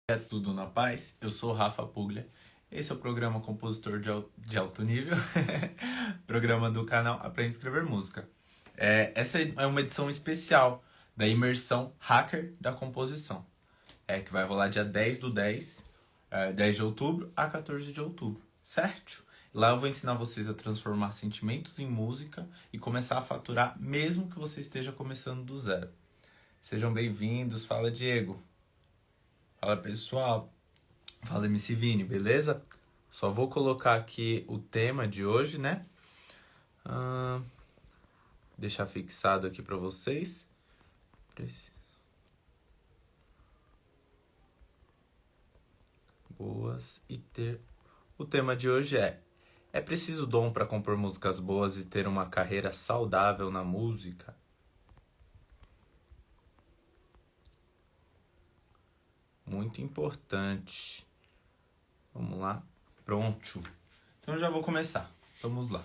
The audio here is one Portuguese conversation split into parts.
É tudo na paz, eu sou o Rafa Puglia. Esse é o programa Compositor de Alto Nível, programa do canal Aprenda a Escrever Música. Essa é uma edição especial da imersão Hacker da Composição, que vai rolar dia 10 de outubro a 14 de outubro, certo? Lá eu vou ensinar vocês a transformar sentimentos em música e começar a faturar mesmo que você esteja começando do zero. Sejam bem-vindos, fala Diego. Fala pessoal, fala MC Vini, beleza? Só vou colocar aqui o tema de hoje, né? Deixar fixado aqui pra vocês. Boas e ter. O tema de hoje é preciso dom pra compor músicas boas e ter uma carreira saudável na música? Muito importante. Vamos lá. Pronto. Então já vou começar. Vamos lá.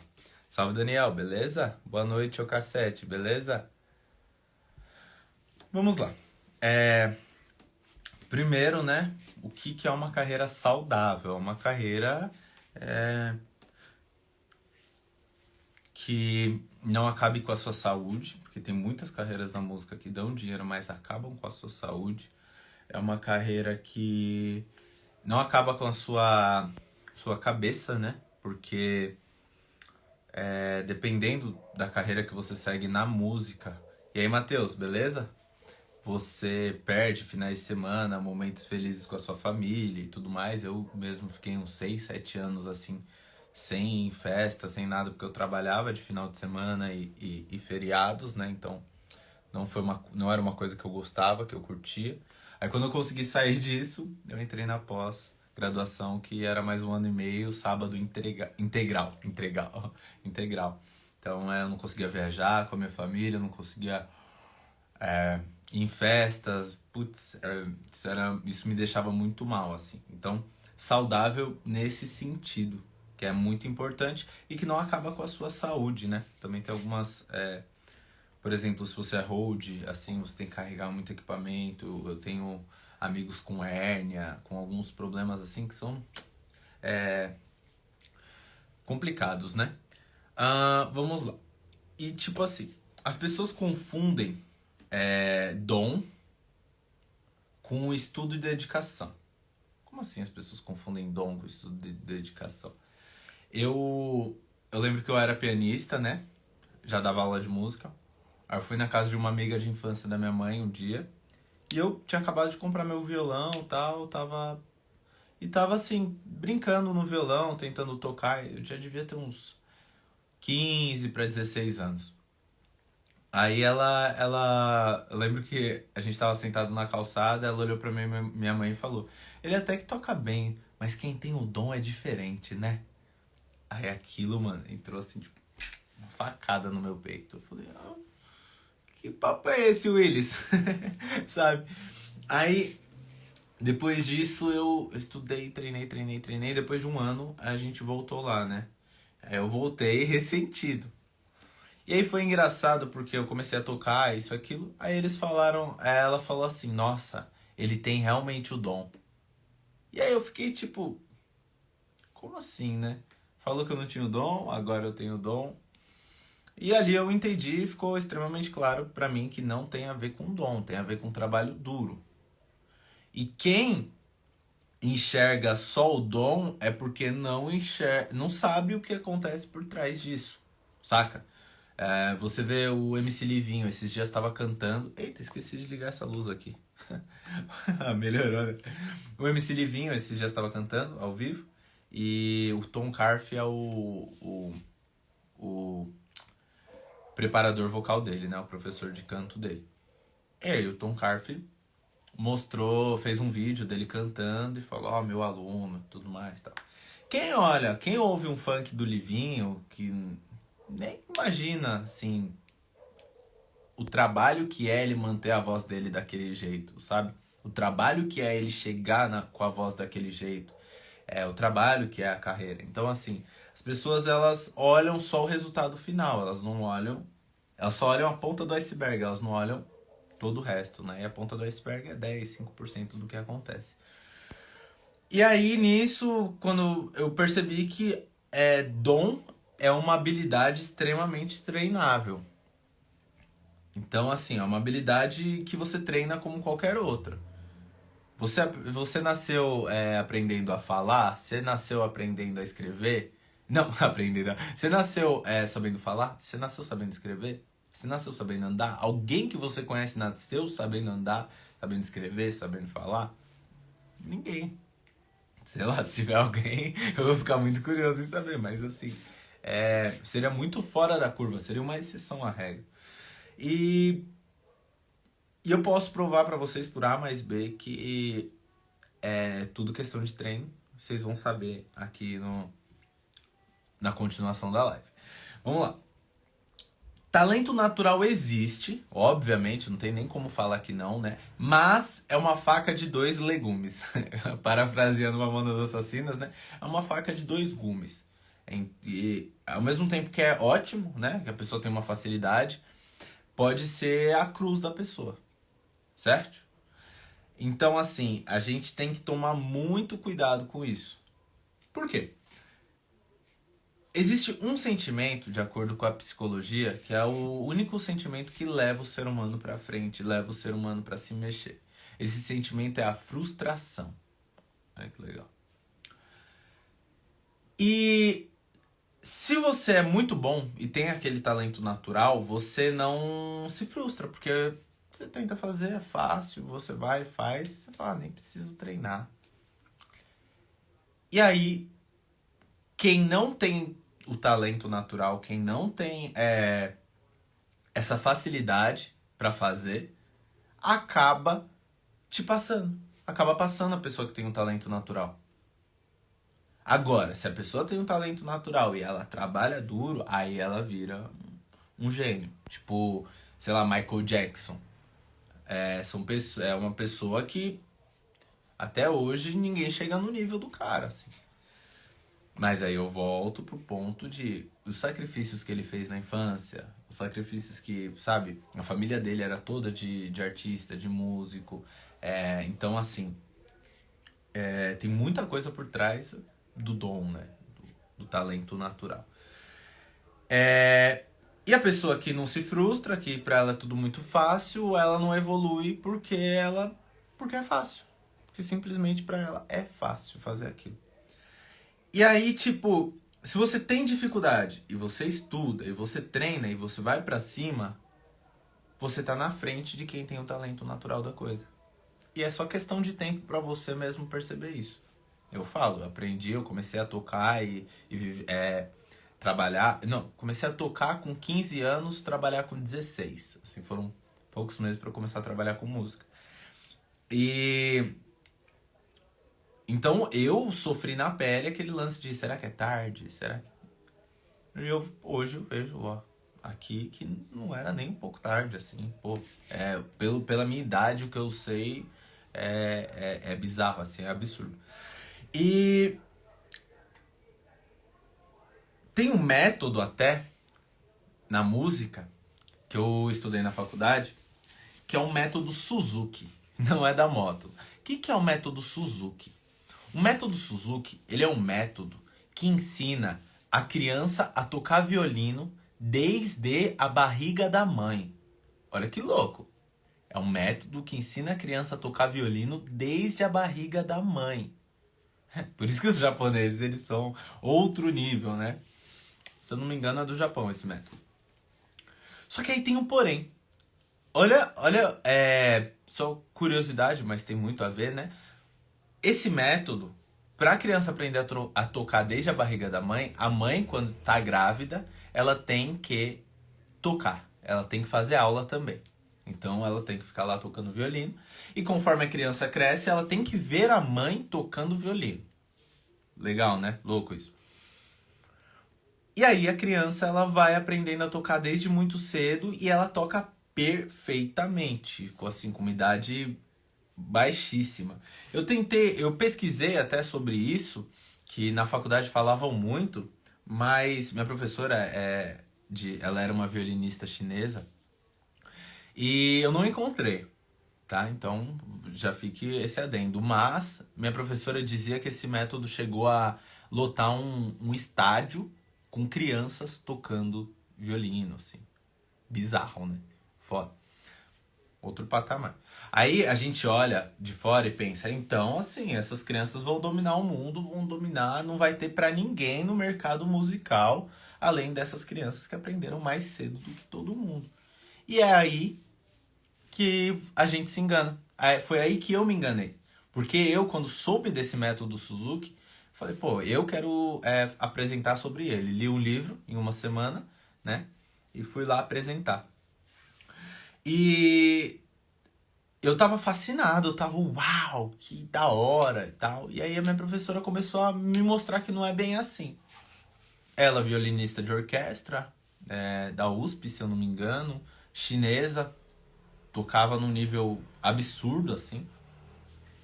Salve, Daniel, beleza? Boa noite, ô cassete, beleza? Vamos lá. Primeiro, né? O que é uma carreira saudável? Uma carreira que não acabe com a sua saúde, porque tem muitas carreiras na música que dão dinheiro, mas acabam com a sua saúde. É uma carreira que não acaba com a sua cabeça, né? Porque dependendo da carreira que você segue na música. E aí, Matheus, beleza? Você perde finais de semana, momentos felizes com a sua família e tudo mais. Eu mesmo fiquei uns 6, 7 anos assim, sem festa, sem nada, porque eu trabalhava de final de semana e feriados, né? Então não era uma coisa que eu gostava, que eu curtia. Aí quando eu consegui sair disso, eu entrei na pós-graduação, que era mais 1 ano e meio, sábado integral. Então eu não conseguia viajar com a minha família, eu não conseguia ir em festas, isso me deixava muito mal, assim. Então, saudável nesse sentido, que é muito importante e que não acaba com a sua saúde, né? Também tem algumas... por exemplo, se você é hold, assim, você tem que carregar muito equipamento. Eu tenho amigos com hérnia, com alguns problemas assim que são complicados, né? Vamos lá. E tipo assim, as pessoas confundem dom com estudo e dedicação. Como assim as pessoas confundem dom com estudo e dedicação? Eu lembro que eu era pianista, né? Já dava aula de música. Aí eu fui na casa de uma amiga de infância da minha mãe um dia. E eu tinha acabado de comprar meu violão e tal, tava assim, brincando no violão, tentando tocar. Eu já devia ter uns 15 para 16 anos. Aí eu lembro que a gente tava sentado na calçada, ela olhou pra minha mãe e falou: ele até que toca bem, mas quem tem o dom é diferente, né? Aí aquilo, mano, entrou assim, tipo, uma facada no meu peito. Eu falei: que papo é esse, Willis? Sabe? Aí, depois disso, eu estudei, treinei. Depois de 1 ano, a gente voltou lá, né? Aí eu voltei ressentido. E aí foi engraçado porque eu comecei a tocar isso, aquilo. Aí eles falaram, ela falou assim: nossa, ele tem realmente o dom. E aí eu fiquei tipo, como assim, né? Falou que eu não tinha o dom, agora eu tenho o dom. E ali eu entendi, ficou extremamente claro pra mim que não tem a ver com dom, tem a ver com trabalho duro. E quem enxerga só o dom é porque não sabe o que acontece por trás disso, saca? Você vê o MC Livinho, esses dias estava cantando. Eita, esqueci de ligar essa luz aqui. Melhorou, né? O MC Livinho, esses dias estava cantando ao vivo. E o Tom Carf é o preparador vocal dele, né? O professor de canto dele. E aí o Tom Carf fez um vídeo dele cantando e falou: meu aluno, tudo mais, tal. Quem ouve um funk do Livinho, que nem imagina, assim, o trabalho que é ele manter a voz dele daquele jeito, sabe? O trabalho que é ele chegar com a voz daquele jeito. O trabalho que é a carreira. Então, assim, as pessoas, elas olham só o resultado final, elas só olham a ponta do iceberg, elas não olham todo o resto, né? E a ponta do iceberg é 10, 5% do que acontece. E aí, nisso, quando eu percebi que dom é uma habilidade extremamente treinável. Então, assim, é uma habilidade que você treina como qualquer outra. Você nasceu aprendendo a falar? Você nasceu aprendendo a escrever? Não, aprendendo. Você nasceu sabendo falar? Você nasceu sabendo escrever? Você nasceu sabendo andar? Alguém que você conhece nasceu sabendo andar, sabendo escrever, sabendo falar? Ninguém. Sei lá, se tiver alguém, eu vou ficar muito curioso em saber, mas assim, seria muito fora da curva, seria uma exceção à regra. E, e eu posso provar pra vocês por A mais B que é tudo questão de treino. Vocês vão saber aqui na continuação da live. Vamos lá. Talento natural existe, obviamente, não tem nem como falar que não, né? Mas é uma faca de dois legumes. Parafraseando Mamonas Assassinas, né? É uma faca de dois gumes. E ao mesmo tempo que é ótimo, né? Que a pessoa tem uma facilidade, pode ser a cruz da pessoa, certo? Então, assim, a gente tem que tomar muito cuidado com isso. Por quê? Existe um sentimento, de acordo com a psicologia, que é o único sentimento que leva o ser humano para frente, leva o ser humano para se mexer. Esse sentimento é a frustração. Olha que legal. E se você é muito bom e tem aquele talento natural, você não se frustra, porque você tenta fazer, é fácil, você vai, faz, e você fala, nem preciso treinar. E aí, quem não tem o talento natural, quem não tem essa facilidade para fazer, acaba te passando. Acaba passando a pessoa que tem um talento natural. Agora, se a pessoa tem um talento natural e ela trabalha duro, aí ela vira um gênio. Tipo, sei lá, Michael Jackson. É uma pessoa que até hoje ninguém chega no nível do cara, assim. Mas aí eu volto pro ponto de os sacrifícios que ele fez na infância, os sacrifícios que, sabe, a família dele era toda de artista, de músico. Então, assim, tem muita coisa por trás do dom, né? Do talento natural. E a pessoa que não se frustra, que pra ela é tudo muito fácil, ela não evolui porque é fácil. Porque simplesmente pra ela é fácil fazer aquilo. E aí, tipo, se você tem dificuldade e você estuda e você treina e você vai pra cima, você tá na frente de quem tem o talento natural da coisa. E é só questão de tempo pra você mesmo perceber isso. Eu falo, eu aprendi, eu comecei a tocar e trabalhar. Não, comecei a tocar com 15 anos, trabalhar com 16. Assim, foram poucos meses pra eu começar a trabalhar com música. E então eu sofri na pele aquele lance de será que é tarde? Será que. E hoje eu vejo, ó, aqui que não era nem um pouco tarde, assim, pô. Pela minha idade, o que eu sei é bizarro, assim, é absurdo. E tem um método até na música que eu estudei na faculdade, que é um método Suzuki, não é da moto. O que é o método Suzuki? O método Suzuki, ele é um método que ensina a criança a tocar violino desde a barriga da mãe. Olha que louco. É um método que ensina a criança a tocar violino desde a barriga da mãe. Por isso que os japoneses, eles são outro nível, né? Se eu não me engano, é do Japão esse método. Só que aí tem um porém. Olha, só curiosidade, mas tem muito a ver, né? Esse método, para a criança aprender a tocar desde a barriga da mãe, a mãe, quando tá grávida, ela tem que tocar. Ela tem que fazer aula também. Então ela tem que ficar lá tocando violino. E conforme a criança cresce, ela tem que ver a mãe tocando violino. Legal, né? Louco isso. E aí a criança ela vai aprendendo a tocar desde muito cedo e ela toca perfeitamente, assim, com uma idade baixíssima. Eu pesquisei até sobre isso, que na faculdade falavam muito, mas minha professora ela era uma violinista chinesa e eu não encontrei. tá? Então, já fique esse adendo. Mas, minha professora dizia que esse método chegou a lotar um estádio com crianças tocando violino, assim. Bizarro, né? Foda. Outro patamar. Aí a gente olha de fora e pensa, então, assim, essas crianças vão dominar o mundo, vão dominar, não vai ter pra ninguém no mercado musical, além dessas crianças que aprenderam mais cedo do que todo mundo. E é aí que a gente se engana. Foi aí que eu me enganei. Porque eu, quando soube desse método Suzuki, falei, pô, eu quero apresentar sobre ele. Li um livro em uma semana, né? E fui lá apresentar. E eu tava fascinado, eu tava, uau, que da hora e tal. E aí a minha professora começou a me mostrar que não é bem assim. Ela, violinista de orquestra, da USP, se eu não me engano, chinesa, tocava num nível absurdo, assim.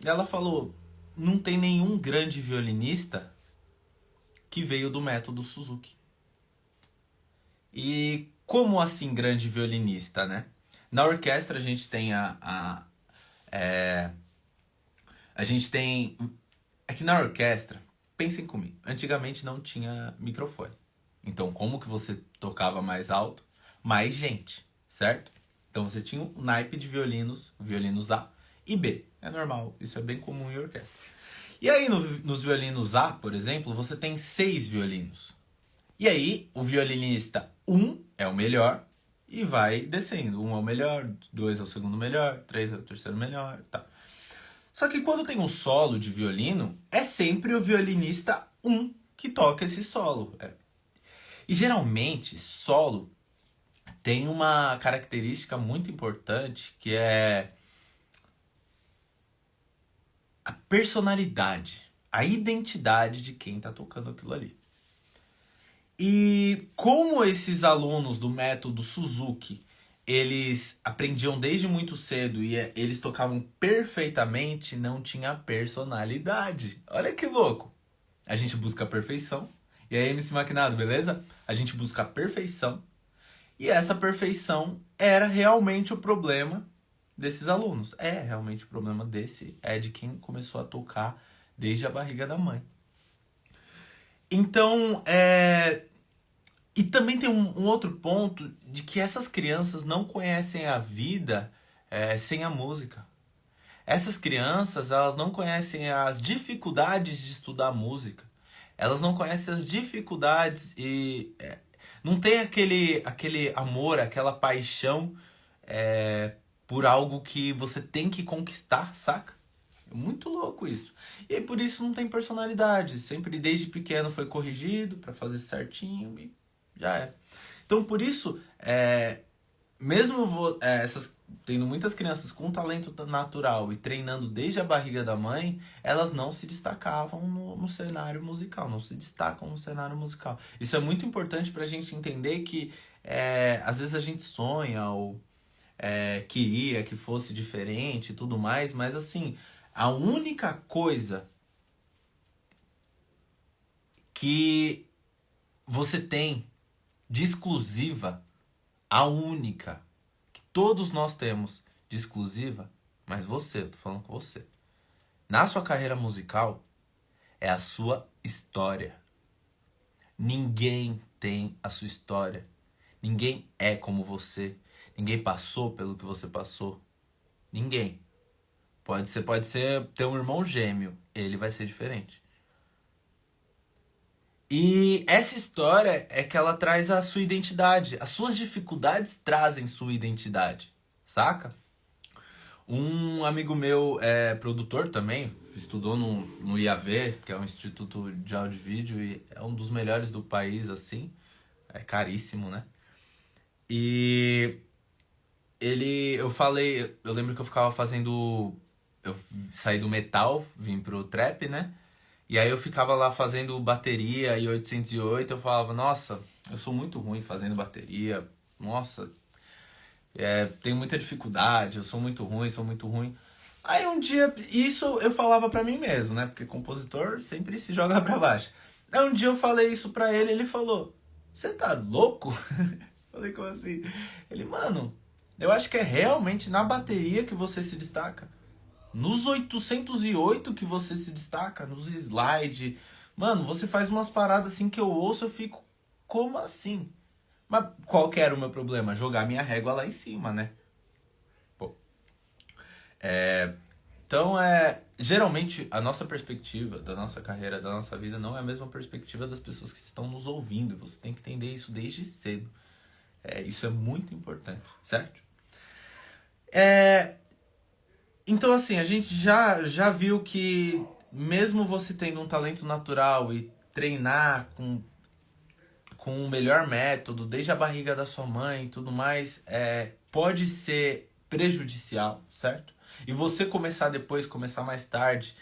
E ela falou, não tem nenhum grande violinista que veio do método Suzuki. E como assim grande violinista, né? Na orquestra a gente tem a gente tem... É que na orquestra, pensem comigo, antigamente não tinha microfone. Então como que você tocava mais alto? Mais gente, certo? Então você tinha um naipe de violinos A e B. É normal, isso é bem comum em orquestra. E aí nos violinos A, por exemplo, você tem 6 violinos. E aí o violinista 1 é o melhor e vai descendo. 1 é o melhor, 2 é o segundo melhor, 3 é o terceiro melhor, tá. Só que quando tem um solo de violino, é sempre o violinista 1 que toca esse solo. E geralmente, solo tem uma característica muito importante que é a personalidade, a identidade de quem está tocando aquilo ali. E como esses alunos do método Suzuki, eles aprendiam desde muito cedo e eles tocavam perfeitamente, não tinha personalidade. Olha que louco! A gente busca a perfeição. E aí, MC Maquinado, beleza? A gente busca a perfeição. E essa perfeição era realmente o problema desses alunos. É realmente o problema de quem começou a tocar desde a barriga da mãe. Então, e também tem um outro ponto de que essas crianças não conhecem a vida sem a música. Essas crianças, elas não conhecem as dificuldades de estudar música. Elas não conhecem as dificuldades e não tem aquele amor, aquela paixão por algo que você tem que conquistar, saca? É muito louco isso. E aí por isso não tem personalidade. Sempre desde pequeno foi corrigido para fazer certinho e já é. Então por isso, mesmo tendo muitas crianças com talento natural e treinando desde a barriga da mãe, elas não se destacavam no cenário musical, não se destacam no cenário musical. Isso é muito importante pra gente entender que às vezes a gente sonha ou queria que fosse diferente e tudo mais, mas assim, a única coisa que você tem de exclusiva, a única que todos nós temos de exclusiva, mas você, eu tô falando com você, na sua carreira musical, é a sua história. Ninguém tem a sua história. Ninguém é como você. Ninguém passou pelo que você passou. Ninguém. Pode ser ter um irmão gêmeo, ele vai ser diferente. E essa história é que ela traz a sua identidade. As suas dificuldades trazem sua identidade, saca? Um amigo meu é produtor também, estudou no IAV, que é um instituto de áudio e vídeo, e é um dos melhores do país, assim. É caríssimo, né? E eu lembro que eu ficava fazendo... Eu saí do metal, vim pro trap, né? E aí eu ficava lá fazendo bateria e 808, eu falava, nossa, eu sou muito ruim fazendo bateria, nossa, tenho muita dificuldade, eu sou muito ruim. Aí um dia, isso eu falava pra mim mesmo, né? Porque compositor sempre se joga pra baixo. Aí um dia eu falei isso pra ele, ele falou, você tá louco? Falei, como assim? Ele, mano, Eu acho que é realmente na bateria que você se destaca. Nos 808 que você se destaca, nos slides. Mano, você faz umas paradas assim que eu ouço, eu fico, como assim? Mas qual que era o meu problema? Jogar minha régua lá em cima, né? Pô. Então, geralmente, a nossa perspectiva da nossa carreira, da nossa vida, não é a mesma perspectiva das pessoas que estão nos ouvindo. Você tem que entender isso desde cedo. Isso é muito importante, certo? Então, assim, a gente já viu que mesmo você tendo um talento natural e treinar com o melhor método, desde a barriga da sua mãe e tudo mais, pode ser prejudicial, certo? E você começar mais tarde,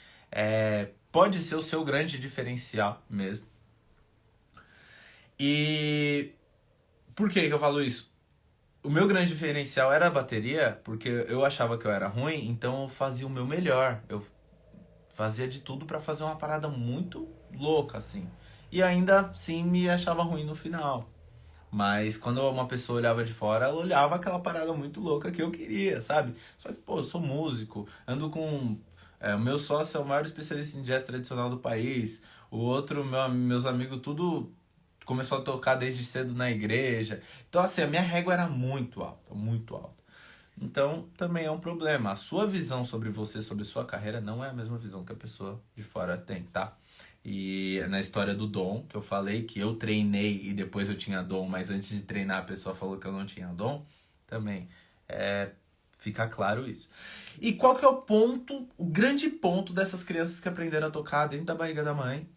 pode ser o seu grande diferencial mesmo. E por que eu falo isso? O meu grande diferencial era a bateria, porque eu achava que eu era ruim, então eu fazia o meu melhor. Eu fazia de tudo pra fazer uma parada muito louca, assim. E ainda assim me achava ruim no final. Mas quando uma pessoa olhava de fora, ela olhava aquela parada muito louca que eu queria, sabe? Só que, pô, eu sou músico, ando com. O meu sócio é o maior especialista em jazz tradicional do país. O outro, meus amigos, tudo começou a tocar desde cedo na igreja. Então, assim, a minha régua era muito alta, muito alta. Então, também é um problema. A sua visão sobre você, sobre sua carreira, não é a mesma visão que a pessoa de fora tem, tá? E na história do dom, que eu falei que eu treinei e depois eu tinha dom, mas antes de treinar a pessoa falou que eu não tinha dom, também fica claro isso. E qual que é o ponto, o grande ponto dessas crianças que aprenderam a tocar dentro da barriga da mãe,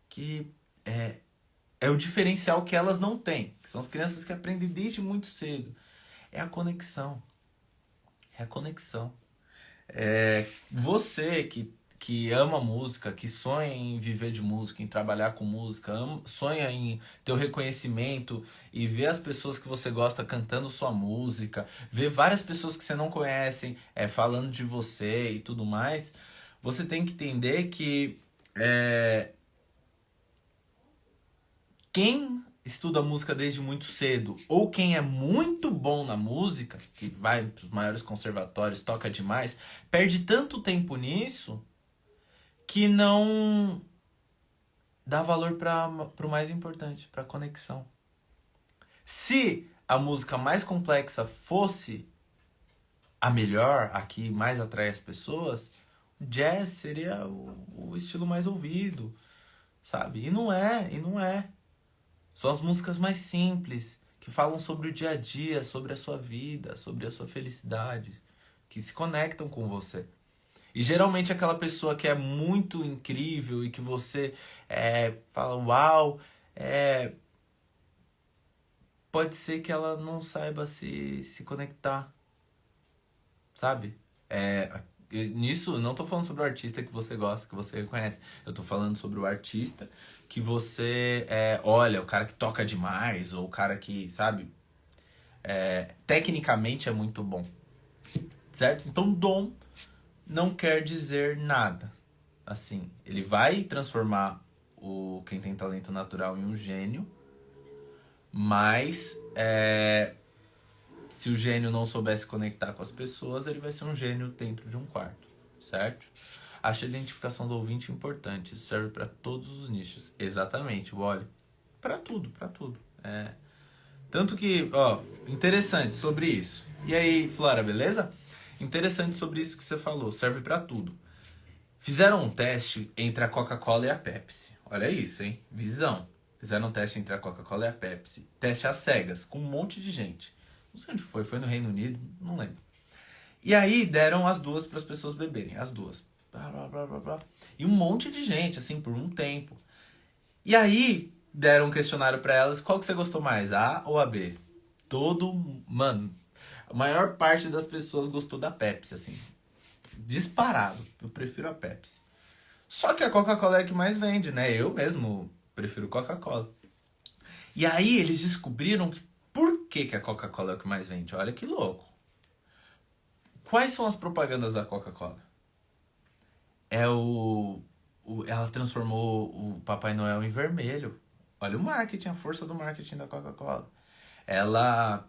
que é o diferencial que elas não têm, que são as crianças que aprendem desde muito cedo, é a conexão. É a conexão. Você que ama música, que sonha em viver de música, em trabalhar com música, sonha em ter o reconhecimento e ver as pessoas que você gosta cantando sua música, ver várias pessoas que você não conhece falando de você e tudo mais, você tem que entender que quem estuda música desde muito cedo ou quem é muito bom na música, que vai para os maiores conservatórios, toca demais, perde tanto tempo nisso que não dá valor para o mais importante, para a conexão. Se a música mais complexa fosse a melhor, a que mais atrai as pessoas, o jazz seria o estilo mais ouvido, sabe? E não é. São as músicas mais simples, que falam sobre o dia a dia, sobre a sua vida, sobre a sua felicidade, que se conectam com você. E geralmente aquela pessoa que é muito incrível e que você fala, uau, pode ser que ela não saiba se conectar, sabe? Nisso, não tô falando sobre o artista que você gosta, que você reconhece. Eu tô falando sobre o artista que você olha, o cara que toca demais, ou o cara que, sabe, tecnicamente é muito bom, certo? Então, dom não quer dizer nada. Assim, ele vai transformar quem tem talento natural em um gênio, mas se o gênio não soubesse conectar com as pessoas, ele vai ser um gênio dentro de um quarto, certo? Acho a identificação do ouvinte importante. Isso serve para todos os nichos. Exatamente, Wally. Para tudo, para tudo. Tanto que, interessante sobre isso. E aí, Flora, beleza? Interessante sobre isso que você falou. Serve para tudo. Fizeram um teste entre a Coca-Cola e a Pepsi. Olha isso, hein? Visão. Fizeram um teste entre a Coca-Cola e a Pepsi. Teste às cegas, com um monte de gente. Não sei onde foi no Reino Unido, não lembro. E aí deram as duas para as pessoas beberem, as duas. Blá, blá, blá, blá, blá. E um monte de gente, assim, por um tempo. E aí deram um questionário para elas, qual que você gostou mais, a ou a B? Mano, a maior parte das pessoas gostou da Pepsi, assim. Disparado, eu prefiro a Pepsi. Só que a Coca-Cola é a que mais vende, né? Eu mesmo prefiro Coca-Cola. E aí eles descobriram que por que a Coca-Cola é o que mais vende? Olha que louco. Quais são as propagandas da Coca-Cola? Ela transformou o Papai Noel em vermelho. Olha o marketing, a força do marketing da Coca-Cola. Ela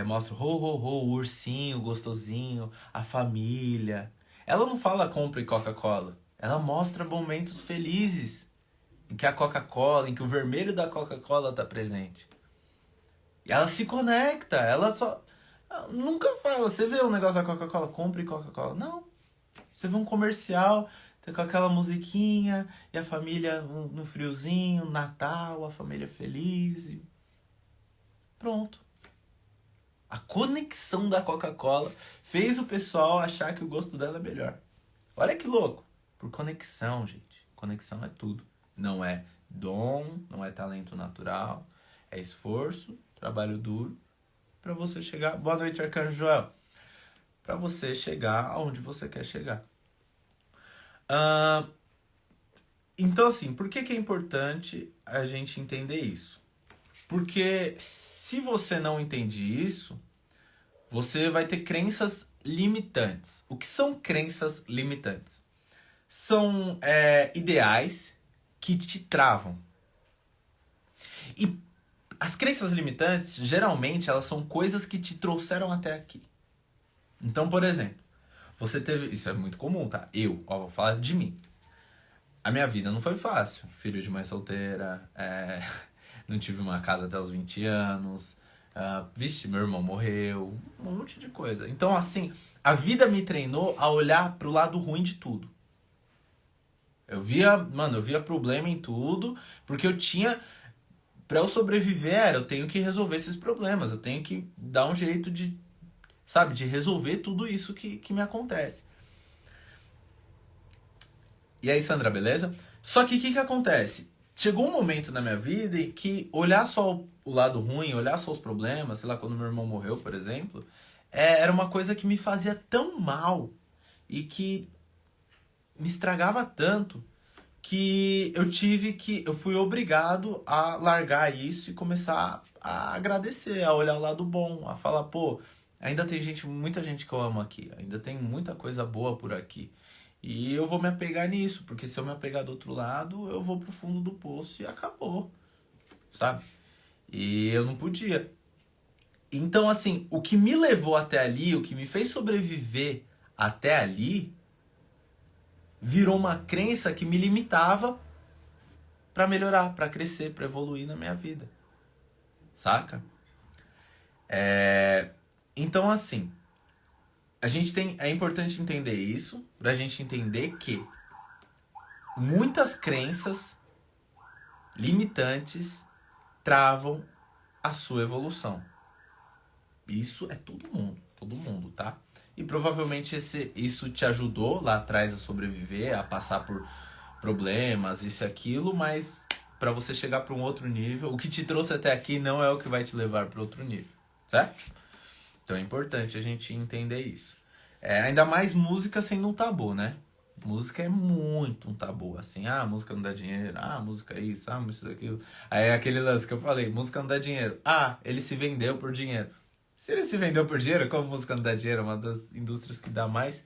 mostra o ursinho gostosinho, a família. Ela não fala compre Coca-Cola. Ela mostra momentos felizes em que a Coca-Cola, em que o vermelho da Coca-Cola tá presente. E ela se conecta, ela nunca fala, você vê um negócio da Coca-Cola, compre Coca-Cola. Não. Você vê um comercial, tem com aquela musiquinha, e a família no friozinho, Natal, a família feliz. E pronto. A conexão da Coca-Cola fez o pessoal achar que o gosto dela é melhor. Olha que louco. Por conexão, gente. Conexão é tudo. Não é dom, não é talento natural. É esforço, trabalho duro para você chegar. Boa noite, Arcanjo Joel. Para você chegar aonde você quer chegar. Então, assim, por que é importante a gente entender isso? Porque se você não entende isso, você vai ter crenças limitantes. O que são crenças limitantes? São ideais que te travam. E as crenças limitantes, geralmente, elas são coisas que te trouxeram até aqui. Então, por exemplo, você teve... Isso é muito comum, tá? Vou falar de mim. A minha vida não foi fácil. Filho de mãe solteira, não tive uma casa até os 20 anos, vixe, meu irmão morreu, um monte de coisa. Então, assim, a vida me treinou a olhar pro lado ruim de tudo. Eu via problema em tudo, porque eu tinha... Pra eu sobreviver, eu tenho que resolver esses problemas, eu tenho que dar um jeito de, sabe, de resolver tudo isso que me acontece. E aí, Sandra, beleza? Só que o que acontece? Chegou um momento na minha vida em que olhar só o lado ruim, olhar só os problemas, sei lá, quando meu irmão morreu, por exemplo, era uma coisa que me fazia tão mal e que me estragava tanto que eu fui obrigado a largar isso e começar a agradecer, a olhar o lado bom, a falar, pô, ainda tem muita gente que eu amo aqui, ainda tem muita coisa boa por aqui. E eu vou me apegar nisso, porque se eu me apegar do outro lado, eu vou pro fundo do poço e acabou, sabe? E eu não podia. Então, assim, o que me levou até ali, o que me fez sobreviver até ali, virou uma crença que me limitava pra melhorar, pra crescer, pra evoluir na minha vida. Saca? Então, assim, é importante entender isso, pra gente entender que muitas crenças limitantes travam a sua evolução. Isso é todo mundo, tá? E provavelmente isso te ajudou lá atrás a sobreviver, a passar por problemas, isso e aquilo, mas para você chegar para um outro nível, o que te trouxe até aqui não é o que vai te levar para outro nível, certo? Então é importante a gente entender isso. Ainda mais música sendo um tabu, né? Música é muito um tabu, assim, música não dá dinheiro, música é isso, música é aquilo. Aí é aquele lance que eu falei, música não dá dinheiro. Ele se vendeu por dinheiro. Se ele se vendeu por dinheiro, como música não dá dinheiro? É uma das indústrias que dá mais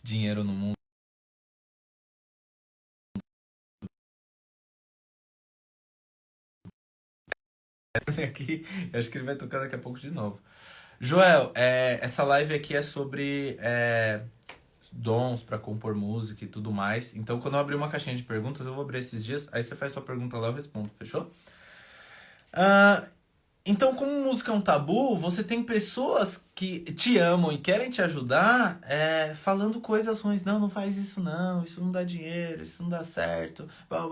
dinheiro no mundo. Aqui, eu acho que ele vai tocar daqui a pouco de novo. Joel, essa live aqui é sobre dons para compor música e tudo mais. Então, quando eu abrir uma caixinha de perguntas, eu vou abrir esses dias. Aí você faz sua pergunta lá, eu respondo, fechou? Então, como música é um tabu, você tem pessoas que te amam e querem te ajudar falando coisas ruins. Não, não faz isso não, isso não dá dinheiro, isso não dá certo.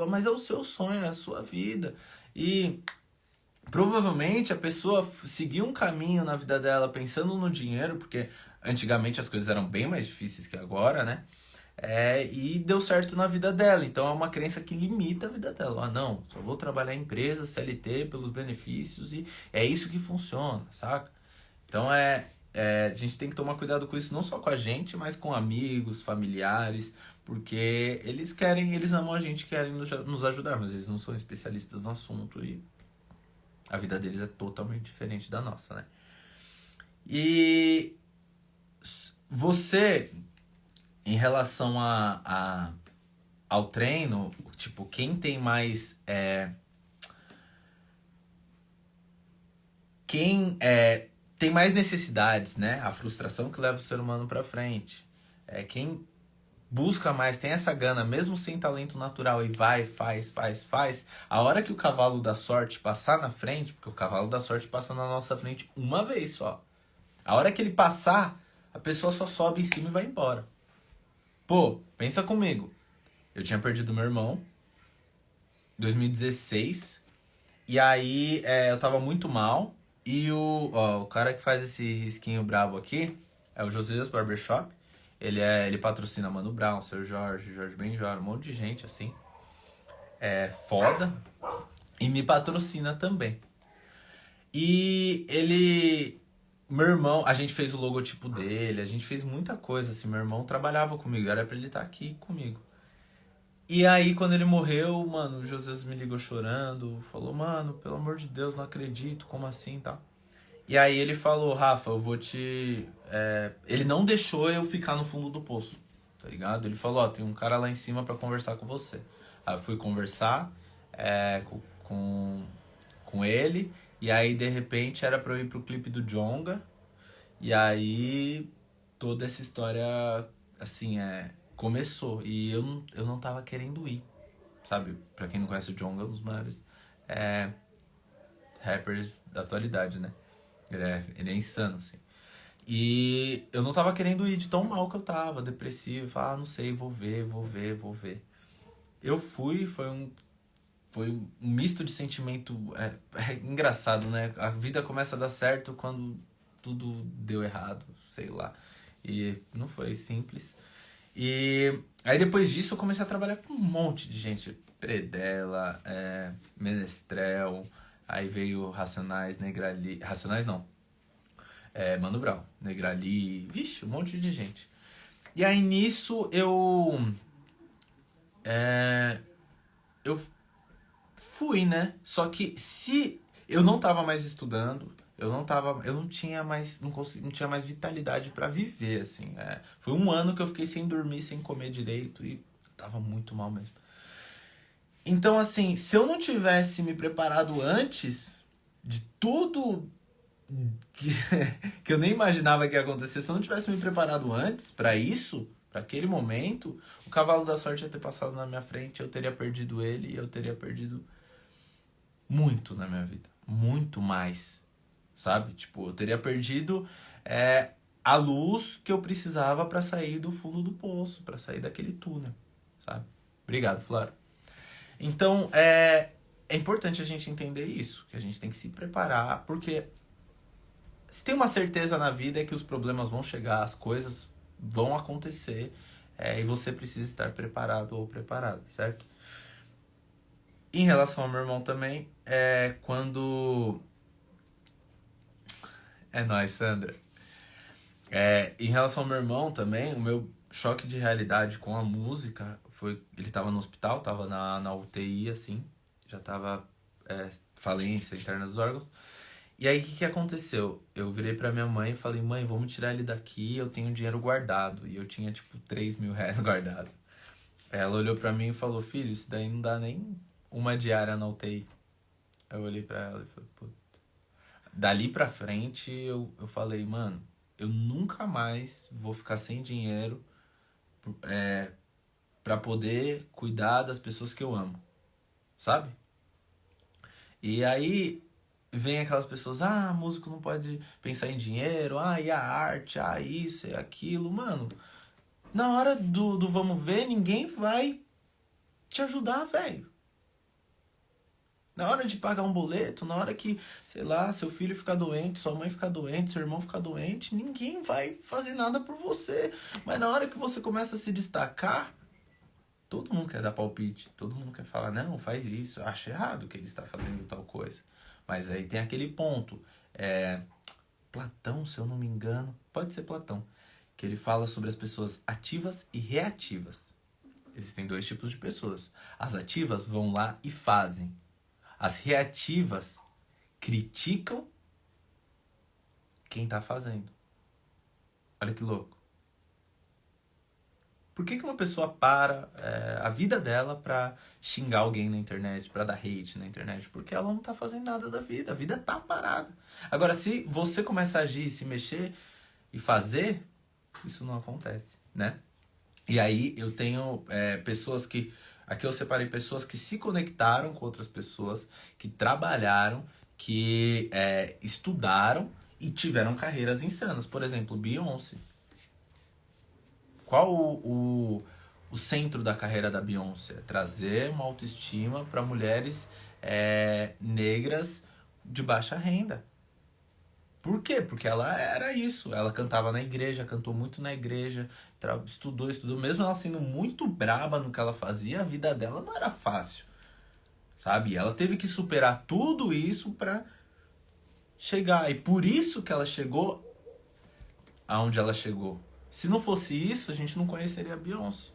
Mas é o seu sonho, é a sua vida. E provavelmente a pessoa seguiu um caminho na vida dela pensando no dinheiro, porque antigamente as coisas eram bem mais difíceis que agora, né? E deu certo na vida dela. Então é uma crença que limita a vida dela. Não, só vou trabalhar em empresa, CLT, pelos benefícios e é isso que funciona, saca? Então a gente tem que tomar cuidado com isso, não só com a gente, mas com amigos, familiares, porque eles amam a gente, querem nos ajudar, mas eles não são especialistas no assunto e a vida deles é totalmente diferente da nossa, né? E você, em relação ao treino, tipo, quem tem mais... quem tem mais necessidades, né? A frustração que leva o ser humano pra frente. É quem busca mais, tem essa gana, mesmo sem talento natural, e vai, faz. A hora que o cavalo da sorte passar na frente, porque o cavalo da sorte passa na nossa frente uma vez só. A hora que ele passar, a pessoa só sobe em cima e vai embora. Pô, pensa comigo. Eu tinha perdido meu irmão em 2016. E aí eu tava muito mal. E o cara que faz esse risquinho brabo aqui é o Josias Barbershop. Ele patrocina Mano Brown, Seu Jorge, Jorge Benjor, um monte de gente assim. É foda. E me patrocina também. E ele. Meu irmão, a gente fez o logotipo dele, a gente fez muita coisa assim. Meu irmão trabalhava comigo, era pra ele estar aqui comigo. E aí, quando ele morreu, mano, o José me ligou chorando, falou, mano, pelo amor de Deus, não acredito, como assim, tá? E aí ele falou, Rafa, eu vou te... Ele não deixou eu ficar no fundo do poço, tá ligado? Ele falou, ó, tem um cara lá em cima pra conversar com você. Aí eu fui conversar com ele, e aí, de repente, era pra eu ir pro clipe do Djonga, e aí toda essa história, assim, começou. E eu não tava querendo ir, sabe? Pra quem não conhece o Djonga, é um dos maiores rappers da atualidade, né? Ele é insano, assim. E eu não tava querendo ir de tão mal que eu tava, depressivo. Falar, não sei, vou ver. Eu fui, foi um misto de sentimento. É engraçado, né? A vida começa a dar certo quando tudo deu errado, sei lá. E não foi simples. E aí depois disso eu comecei a trabalhar com um monte de gente. Predella, Menestrel, aí veio Racionais, Negrali. Racionais não. Mano Brown, Negrali, vixe, um monte de gente. E aí nisso eu fui, né? Só que se eu não tava mais estudando, eu não tinha mais, não tinha mais vitalidade pra viver, assim. Foi um ano que eu fiquei sem dormir, sem comer direito e tava muito mal mesmo. Então, assim, se eu não tivesse me preparado antes de tudo que, que eu nem imaginava que ia acontecer, se eu não tivesse me preparado antes pra isso, pra aquele momento, o cavalo da sorte ia ter passado na minha frente, eu teria perdido ele e eu teria perdido muito na minha vida. Muito mais. Sabe? Tipo, eu teria perdido a luz que eu precisava pra sair do fundo do poço, pra sair daquele túnel. Sabe? Obrigado, Flora. Então, é importante a gente entender isso, que a gente tem que se preparar, porque se tem uma certeza na vida é que os problemas vão chegar, as coisas vão acontecer, e você precisa estar preparado ou preparada, certo? Em relação ao meu irmão também, quando... É nóis, Sandra. Em relação ao meu irmão também, o meu choque de realidade com a música foi... Ele tava no hospital, tava na UTI, assim, já tava falência interna dos órgãos. E aí, o que aconteceu? Eu virei pra minha mãe e falei, mãe, vamos tirar ele daqui, eu tenho dinheiro guardado. E eu tinha, tipo, 3 mil reais guardado. Ela olhou pra mim e falou, filho, isso daí não dá nem uma diária na UTI. Eu olhei pra ela e falei, pô. Dali pra frente, eu falei, mano, eu nunca mais vou ficar sem dinheiro pra poder cuidar das pessoas que eu amo. Sabe? E aí vem aquelas pessoas, músico não pode pensar em dinheiro, e a arte, isso e aquilo. Mano, na hora do vamos ver, ninguém vai te ajudar, velho. Na hora de pagar um boleto, na hora que, sei lá, seu filho ficar doente, sua mãe ficar doente, seu irmão ficar doente, ninguém vai fazer nada por você. Mas na hora que você começa a se destacar, todo mundo quer dar palpite, todo mundo quer falar, não, faz isso, eu acho errado que ele está fazendo tal coisa. Mas aí tem aquele ponto, Platão, se eu não me engano, pode ser Platão, que ele fala sobre as pessoas ativas e reativas. Existem 2 tipos de pessoas. As ativas vão lá e fazem. As reativas criticam quem tá fazendo. Olha que louco. Por que uma pessoa para a vida dela pra xingar alguém na internet, pra dar hate na internet? Porque ela não tá fazendo nada da vida. A vida tá parada. Agora, se você começa a agir, se mexer e fazer, isso não acontece, né? E aí eu tenho pessoas que... Aqui eu separei pessoas que se conectaram com outras pessoas, que trabalharam, que estudaram e tiveram carreiras insanas. Por exemplo, Beyoncé. Qual o centro da carreira da Beyoncé? Trazer uma autoestima para mulheres negras de baixa renda. Por quê? Porque ela era isso. Ela cantava na igreja, cantou muito na igreja, estudou. Mesmo ela sendo muito braba no que ela fazia, a vida dela não era fácil. Sabe? Ela teve que superar tudo isso pra chegar. E por isso que ela chegou aonde ela chegou. Se não fosse isso, a gente não conheceria a Beyoncé.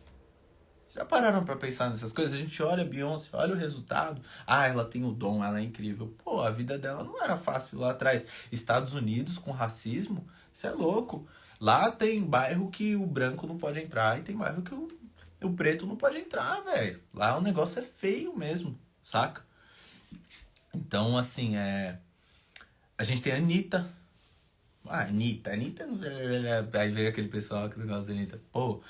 Já pararam pra pensar nessas coisas? A gente olha a Beyoncé, olha o resultado. Ah, ela tem o dom, ela é incrível. Pô, a vida dela não era fácil lá atrás. Estados Unidos com racismo, isso é louco. Lá tem bairro que o branco não pode entrar e tem bairro que o preto não pode entrar, velho. Lá o negócio é feio mesmo, saca? Então, assim, a gente tem a Anitta. Ah, Anitta. Aí veio aquele pessoal que não gosta da Anitta. Pô,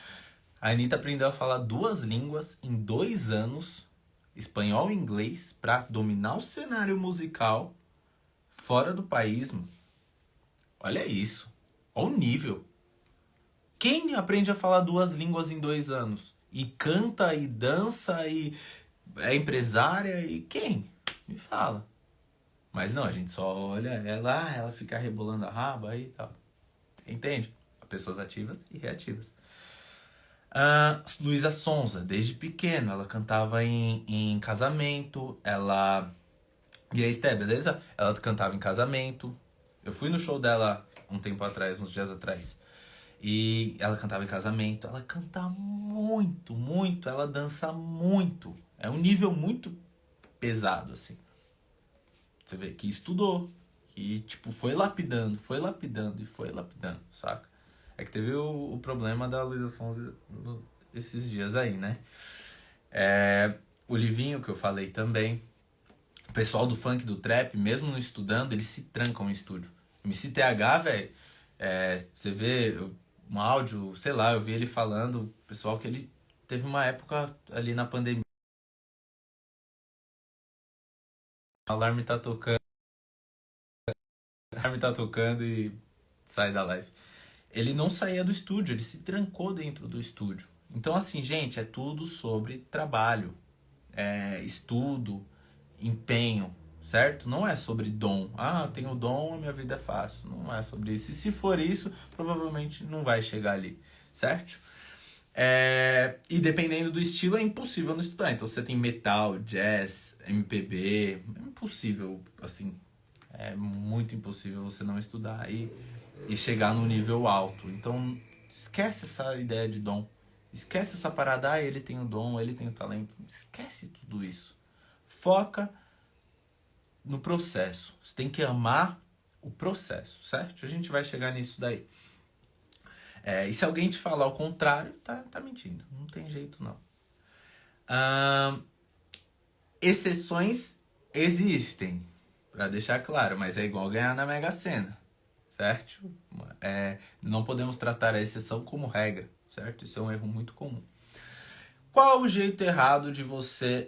a Anitta aprendeu a falar 2 línguas em 2 anos, espanhol e inglês, pra dominar o cenário musical fora do país, mano. Olha isso. Olha o nível. Quem aprende a falar 2 línguas em 2 anos? E canta, e dança, e é empresária, e quem? Me fala. Mas não, a gente só olha ela fica rebolando a raba aí e tal. Entende? Pessoas ativas e reativas. Luísa Sonza, desde pequeno, ela cantava em casamento, ela... E aí, Esté, beleza? Ela cantava em casamento. Eu fui no show dela um tempo atrás, uns dias atrás. E ela cantava em casamento. Ela canta muito, muito. Ela dança muito. É um nível muito pesado, assim. Você vê que estudou. Que, tipo, foi lapidando e foi lapidando, saca? É que teve o problema da Luísa Sonza esses dias aí, né? O Livinho, que eu falei também. O pessoal do funk, do trap, mesmo não estudando, eles se trancam em estúdio. MCTH, velho, você vê um áudio, sei lá, eu vi ele falando, pessoal, que ele teve uma época ali na pandemia. O alarme tá tocando e sai da live. Ele não saía do estúdio, ele se trancou dentro do estúdio. Então, assim, gente, é tudo sobre trabalho, estudo, empenho, certo? Não é sobre dom. Ah, eu tenho dom, a minha vida é fácil. Não é sobre isso. E se for isso, provavelmente não vai chegar ali, certo? E dependendo do estilo, é impossível não estudar. Então, você tem metal, jazz, MPB. É impossível, assim. É muito impossível você não estudar e chegar no nível alto. Então, esquece essa ideia de dom. Esquece essa parada, ele tem o dom, ele tem o talento. Esquece tudo isso. Foca no processo. Você tem que amar o processo, certo? A gente vai chegar nisso daí. E se alguém te falar o contrário, tá mentindo. Não tem jeito, não. Exceções existem, pra deixar claro, mas é igual ganhar na Mega Sena, certo? Não podemos tratar a exceção como regra, certo? Isso é um erro muito comum. Qual o jeito errado de você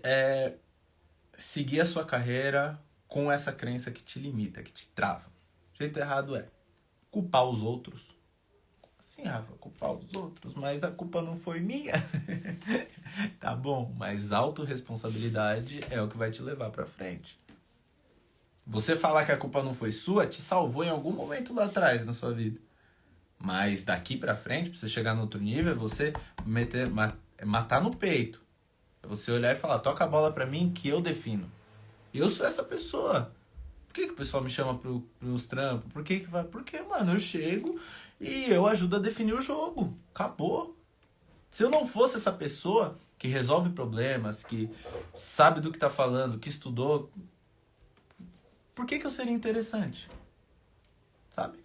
seguir a sua carreira com essa crença que te limita, que te trava? O jeito errado é culpar os outros. Sim, Rafa, culpar os outros, mas a culpa não foi minha. Tá bom, mas autorresponsabilidade é o que vai te levar pra frente. Você falar que a culpa não foi sua te salvou em algum momento lá atrás na sua vida. Mas daqui pra frente, pra você chegar no outro nível, é você matar no peito. É você olhar e falar, toca a bola pra mim que eu defino. Eu sou essa pessoa. Por que o pessoal me chama pros trampos? Porque, mano, eu chego e eu ajudo a definir o jogo. Acabou. Se eu não fosse essa pessoa que resolve problemas, que sabe do que tá falando, que estudou, por que eu seria interessante? Sabe?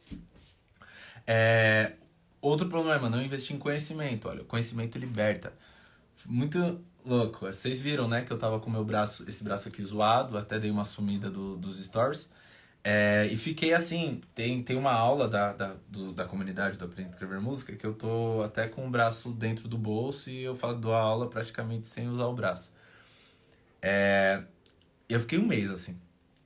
Outro problema, não investir em conhecimento. Olha, o conhecimento liberta. Muito louco. Vocês viram, né, que eu tava com o meu braço, esse braço aqui zoado, até dei uma sumida dos stories. E fiquei assim, tem uma aula da comunidade do Aprenda a Escrever Música que eu tô até com o braço dentro do bolso e eu dou a aula praticamente sem usar o braço. E eu fiquei um mês assim.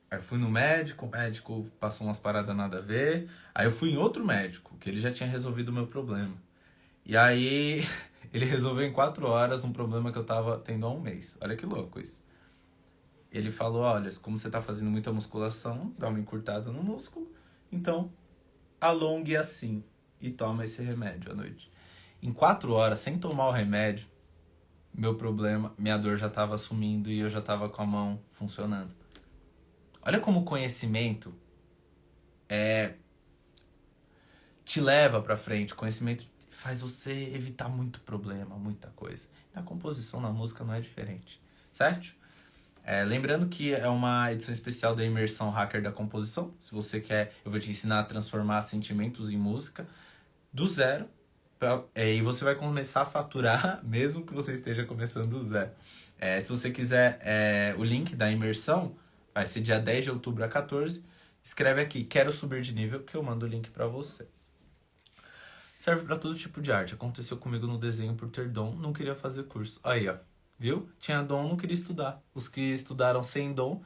Aí eu fui no médico, o médico passou umas paradas nada a ver. Aí eu fui em outro médico, que ele já tinha resolvido o meu problema. E aí ele resolveu em 4 horas um problema que eu tava tendo há um mês. Olha que louco isso. Ele falou, olha, como você tá fazendo muita musculação, dá uma encurtada no músculo, então alongue assim e toma esse remédio à noite. Em 4 horas, sem tomar o remédio, meu problema, minha dor já tava sumindo e eu já tava com a mão funcionando. Olha como o conhecimento te leva pra frente. O conhecimento faz você evitar muito problema, muita coisa. Na composição, na música, não é diferente, certo? Lembrando que é uma edição especial da imersão Hacker da Composição. Se você quer, eu vou te ensinar a transformar sentimentos em música do zero. E você vai começar a faturar, mesmo que você esteja começando do zero. Se você quiser o link da imersão, vai ser dia 10 de outubro a 14. Escreve aqui, quero subir de nível, que eu mando o link pra você. Serve pra todo tipo de arte. Aconteceu comigo no desenho por ter dom, não queria fazer curso. Aí, ó. Viu? Tinha dom, não queria estudar. Os que estudaram sem dom,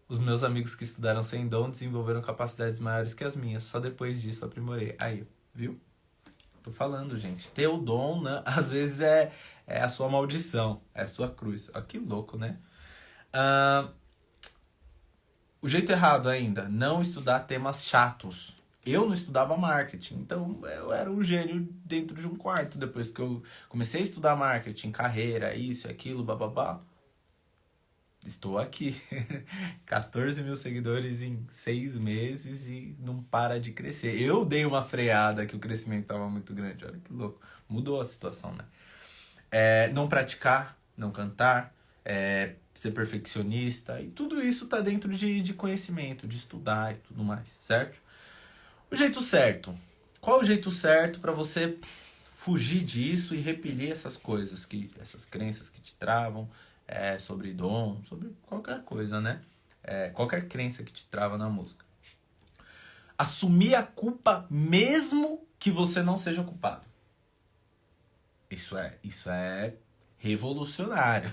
os meus amigos que estudaram sem dom, desenvolveram capacidades maiores que as minhas. Só depois disso aprimorei. Aí, viu? Tô falando, gente. Ter o dom, né, às vezes é a sua maldição. É a sua cruz. Ó, que louco, né? O jeito errado ainda, não estudar temas chatos. Eu não estudava marketing, então eu era um gênio dentro de um quarto. Depois que eu comecei a estudar marketing, carreira, isso, aquilo, bababá. Estou aqui. 14 mil seguidores em 6 meses e não para de crescer. Eu dei uma freada que o crescimento estava muito grande. Olha que louco. Mudou a situação, né? Não praticar, não cantar, ser perfeccionista. E tudo isso tá dentro de conhecimento, de estudar e tudo mais, certo? O jeito certo. Qual o jeito certo para você fugir disso e repelir essas coisas, essas crenças que te travam sobre dom, sobre qualquer coisa, né? Qualquer crença que te trava na música. Assumir a culpa mesmo que você não seja culpado. Isso é revolucionário.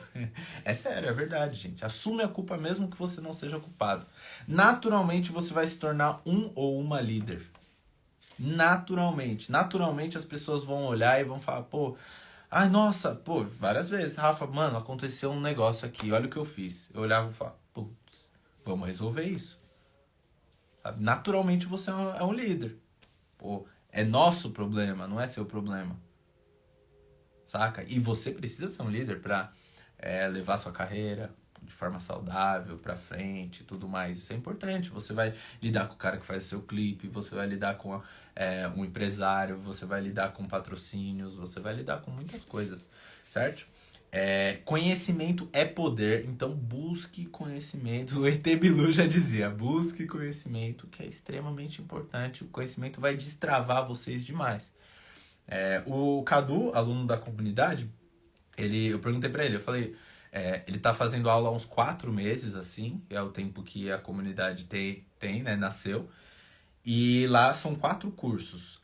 É sério, é verdade, gente. Assume a culpa mesmo que você não seja culpado. Naturalmente você vai se tornar um ou uma líder. Naturalmente. Naturalmente as pessoas vão olhar e vão falar, pô, ai, nossa, pô, várias vezes, Rafa, mano, aconteceu um negócio aqui, olha o que eu fiz. Eu olhava e falava, putz, vamos resolver isso. Sabe? Naturalmente você é um líder. Pô, é nosso problema, não é seu problema. Saca? E você precisa ser um líder pra levar sua carreira de forma saudável pra frente e tudo mais. Isso é importante. Você vai lidar com o cara que faz o seu clipe, você vai lidar com um empresário, você vai lidar com patrocínios, você vai lidar com muitas coisas, certo? Conhecimento é poder, então busque conhecimento. O ET Bilu já dizia, busque conhecimento, que é extremamente importante. O conhecimento vai destravar vocês demais. O Cadu, aluno da comunidade, eu perguntei pra ele, eu falei, ele tá fazendo aula há uns 4 meses, assim, é o tempo que a comunidade tem, né, nasceu. E lá são 4 cursos.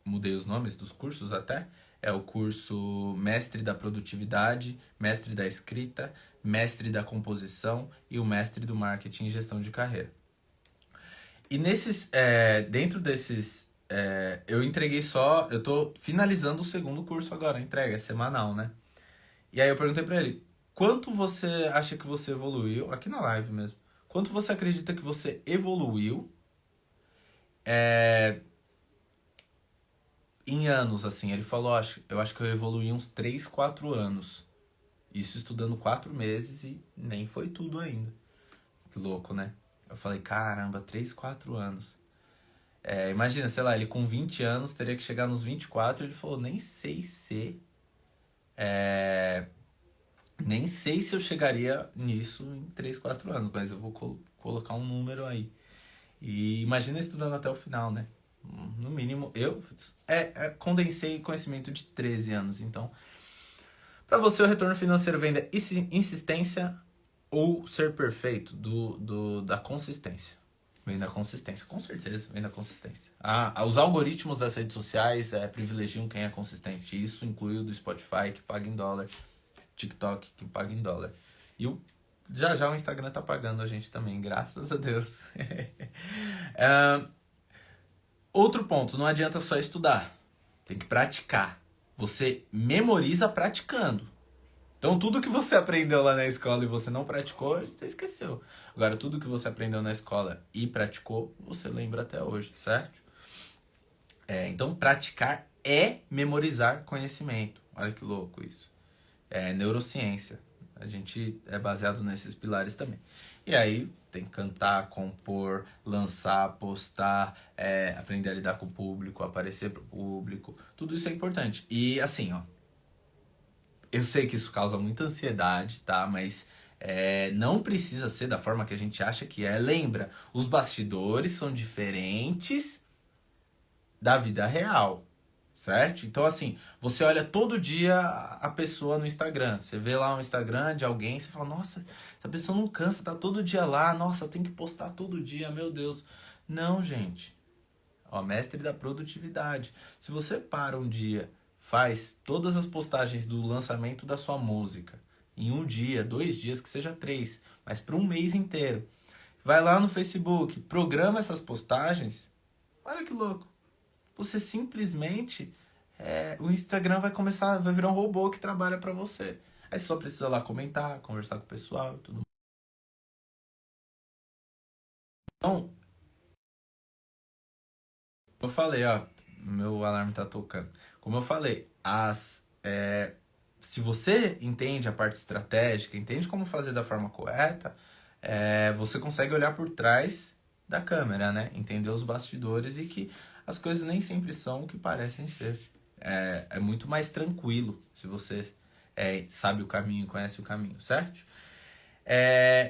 Mudei os nomes dos cursos até. É o curso Mestre da Produtividade, Mestre da Escrita, Mestre da Composição e o Mestre do Marketing e Gestão de Carreira. E dentro desses, eu entreguei eu tô finalizando o segundo curso agora, a entrega, é semanal, né? E aí eu perguntei pra ele, quanto você acha que você evoluiu, aqui na live mesmo, quanto você acredita que você evoluiu em anos, assim? Ele falou, eu acho que eu evoluí uns 3, 4 anos. Isso estudando 4 meses e nem foi tudo ainda. Que louco, né? Eu falei, caramba, 3, 4 anos. Imagina, sei lá, ele com 20 anos teria que chegar nos 24. Ele falou, nem sei se eu chegaria nisso em 3, 4 anos, mas eu vou colocar um número aí. E imagina estudando até o final, né? No mínimo, eu condensei conhecimento de 13 anos. Então, para você, o retorno financeiro vem da insistência ou ser perfeito? Da consistência. Vem da consistência, com certeza, vem da consistência. Os algoritmos das redes sociais privilegiam quem é consistente. Isso inclui o do Spotify, que paga em dólar, TikTok, que paga em dólar. E já o Instagram tá pagando a gente também, graças a Deus. Outro ponto, não adianta só estudar, tem que praticar. Você memoriza praticando. Então, tudo que você aprendeu lá na escola e você não praticou, você esqueceu. Agora, tudo que você aprendeu na escola e praticou, você lembra até hoje, certo? Então, praticar é memorizar conhecimento. Olha que louco isso. É neurociência. A gente é baseado nesses pilares também. E aí, tem que cantar, compor, lançar, postar, aprender a lidar com o público, aparecer pro público. Tudo isso é importante. E assim, ó. Eu sei que isso causa muita ansiedade, tá? Mas não precisa ser da forma que a gente acha que é. Lembra, os bastidores são diferentes da vida real, certo? Então, assim, você olha todo dia a pessoa no Instagram. Você vê lá um Instagram de alguém, você fala, nossa, essa pessoa não cansa, tá todo dia lá. Nossa, tem que postar todo dia, meu Deus. Não, gente. Ó, mestre da produtividade. Se você para um dia, faz todas as postagens do lançamento da sua música em um dia, 2 dias, que seja 3, mas para um mês inteiro. Vai lá no Facebook, programa essas postagens. Olha que louco. Você simplesmente o Instagram vai virar um robô que trabalha para você. Aí você só precisa lá comentar, conversar com o pessoal e tudo. Então, eu falei, ó, meu alarme tá tocando. Como eu falei, se você entende a parte estratégica, entende como fazer da forma correta, você consegue olhar por trás da câmera, né? Entender os bastidores e que as coisas nem sempre são o que parecem ser. É muito mais tranquilo se você sabe o caminho, conhece o caminho, certo?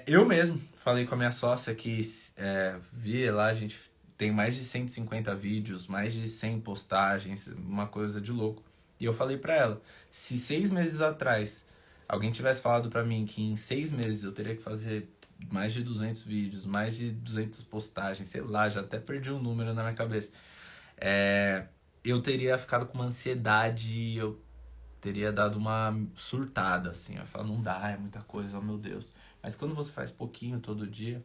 Eu mesmo falei com a minha sócia que vi lá, a gente tem mais de 150 vídeos, mais de 100 postagens, uma coisa de louco. E eu falei pra ela, se 6 meses atrás alguém tivesse falado pra mim que em 6 meses eu teria que fazer mais de 200 vídeos, mais de 200 postagens, sei lá, já até perdi um número na minha cabeça. Eu teria ficado com uma ansiedade, eu teria dado uma surtada, assim. Eu falo, não dá, é muita coisa, oh meu Deus. Mas quando você faz pouquinho todo dia,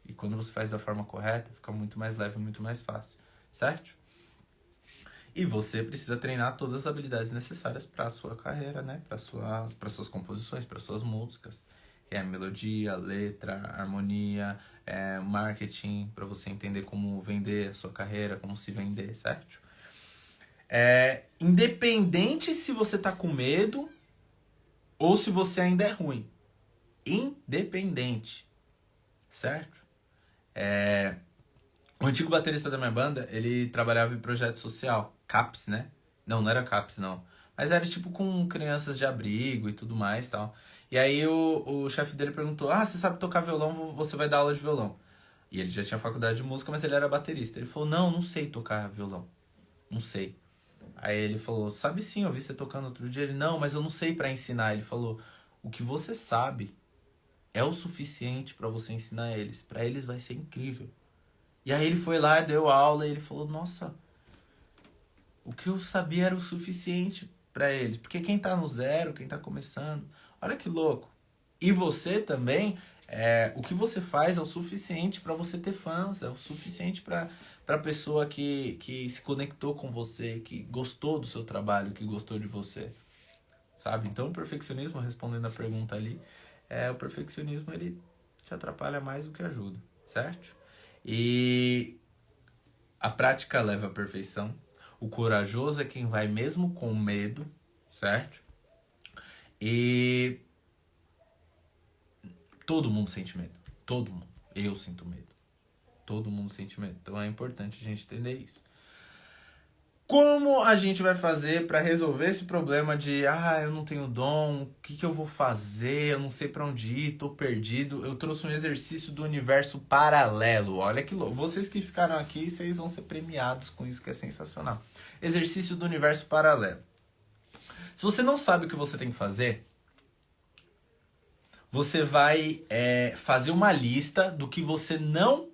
e quando você faz da forma correta, fica muito mais leve, muito mais fácil, certo? E você precisa treinar todas as habilidades necessárias para a sua carreira, né? Para suas composições, para suas músicas. Que é melodia, letra, harmonia, marketing, para você entender como vender a sua carreira, como se vender, certo? Independente se você tá com medo ou se você ainda é ruim. Independente, certo? O antigo baterista da minha banda, ele trabalhava em projeto social, CAPS, né? Não era CAPS, não. Mas era tipo com crianças de abrigo e tudo mais e tal. E aí o chefe dele perguntou, você sabe tocar violão, você vai dar aula de violão. E ele já tinha faculdade de música, mas ele era baterista. Ele falou, não sei tocar violão. Não sei. Aí ele falou, sabe sim, eu vi você tocando outro dia. Ele, não, mas eu não sei pra ensinar. Ele falou, o que você sabe é o suficiente pra você ensinar eles. Pra eles vai ser incrível. E aí ele foi lá, deu aula e ele falou, nossa, o que eu sabia era o suficiente pra eles. Porque quem tá no zero, quem tá começando, olha que louco. E você também, o que você faz é o suficiente pra você ter fãs, é o suficiente pra pessoa que se conectou com você, que gostou do seu trabalho, que gostou de você. Sabe? Então o perfeccionismo, respondendo a pergunta ali, o perfeccionismo ele te atrapalha mais do que ajuda, certo? E a prática leva à perfeição. O corajoso é quem vai mesmo com medo, certo? E todo mundo sente medo. Todo mundo. Eu sinto medo. Todo mundo sente medo. Então é importante a gente entender isso. Como a gente vai fazer para resolver esse problema de eu não tenho dom, o que eu vou fazer, eu não sei para onde ir, tô perdido. Eu trouxe um exercício do universo paralelo. Olha que louco. Vocês que ficaram aqui, vocês vão ser premiados com isso que é sensacional. Exercício do universo paralelo. Se você não sabe o que você tem que fazer, você vai fazer uma lista do que você não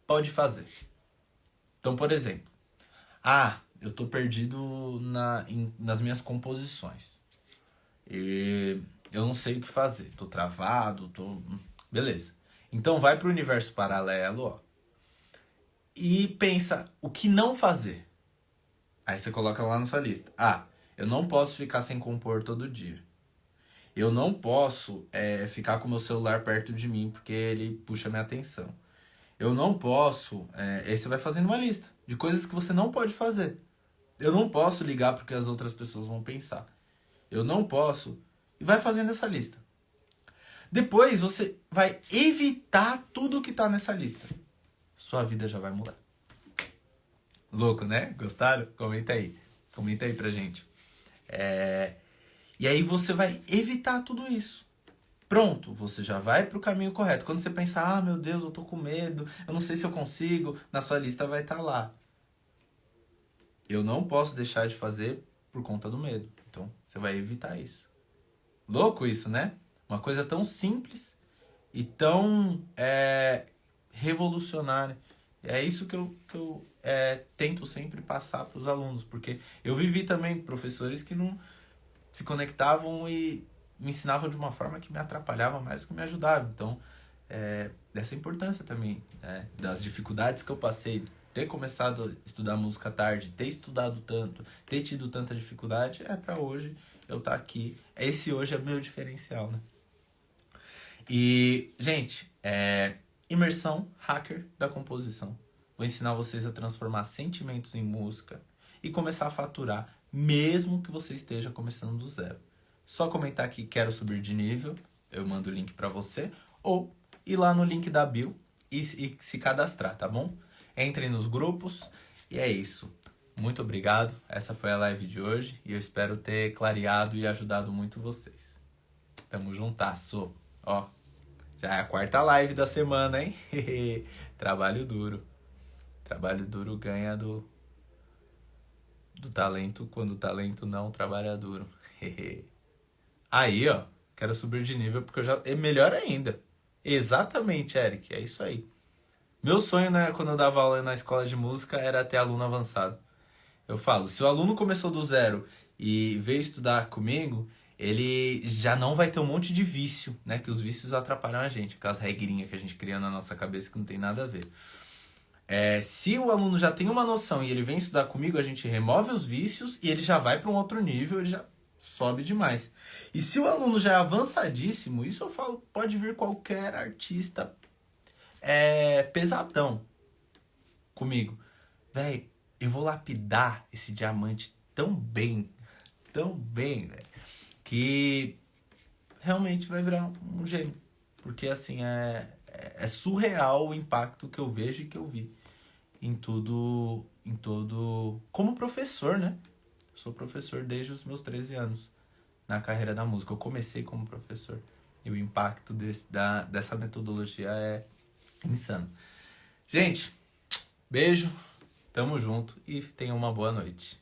pode fazer. Então, por exemplo, eu tô perdido nas minhas composições. E eu não sei o que fazer. Tô travado, Beleza. Então vai pro universo paralelo, ó. E pensa o que não fazer. Aí você coloca lá na sua lista. Eu não posso ficar sem compor todo dia. Eu não posso ficar com o meu celular perto de mim porque ele puxa minha atenção. Eu não posso... aí você vai fazendo uma lista de coisas que você não pode fazer. Eu não posso ligar porque as outras pessoas vão pensar. Eu não posso... E vai fazendo essa lista. Depois você vai evitar tudo que tá nessa lista. Sua vida já vai mudar. Louco, né? Gostaram? Comenta aí. Comenta aí pra gente. E aí você vai evitar tudo isso. Pronto, você já vai pro caminho correto. Quando você pensar, meu Deus, eu tô com medo, eu não sei se eu consigo, na sua lista vai estar lá. Eu não posso deixar de fazer por conta do medo. Então, você vai evitar isso. Louco isso, né? Uma coisa tão simples e tão revolucionária. É isso que eu tento sempre passar para os alunos. Porque eu vivi também professores que não se conectavam e me ensinavam de uma forma que me atrapalhava mais do que me ajudava. Então, dessa importância também, das dificuldades que eu passei, ter começado a estudar música tarde, ter estudado tanto, ter tido tanta dificuldade, para hoje eu estar aqui. Esse hoje é meu diferencial, né? E, gente, imersão hacker da composição. Vou ensinar vocês a transformar sentimentos em música e começar a faturar, mesmo que você esteja começando do zero. Só comentar aqui, quero subir de nível, eu mando o link para você, ou ir lá no link da bio e se cadastrar, tá bom? Entrem nos grupos e é isso. Muito obrigado, essa foi a live de hoje e eu espero ter clareado e ajudado muito vocês. Tamo juntasso. Ó, já é a 4ª live da semana, hein? Trabalho duro. Trabalho duro ganha do talento quando o talento não trabalha duro. Aí, ó, quero subir de nível porque eu já... É melhor ainda. Exatamente, Eric, é isso aí. Meu sonho, né, quando eu dava aula na escola de música, era ter aluno avançado. Eu falo, se o aluno começou do zero e veio estudar comigo, ele já não vai ter um monte de vício, né? Que os vícios atrapalham a gente. Aquelas regrinhas que a gente cria na nossa cabeça que não tem nada a ver. Se o aluno já tem uma noção e ele vem estudar comigo, a gente remove os vícios e ele já vai para um outro nível, ele já sobe demais. E se o aluno já é avançadíssimo, isso eu falo, pode vir qualquer artista pesadão comigo. Véi, eu vou lapidar esse diamante tão bem, velho, que realmente vai virar um gênio. Porque, assim, é surreal o impacto que eu vejo e que eu vi em todo... Como professor, né? Eu sou professor desde os meus 13 anos na carreira da música. Eu comecei como professor. E o impacto dessa metodologia é insano. Gente, beijo, tamo junto e tenham uma boa noite.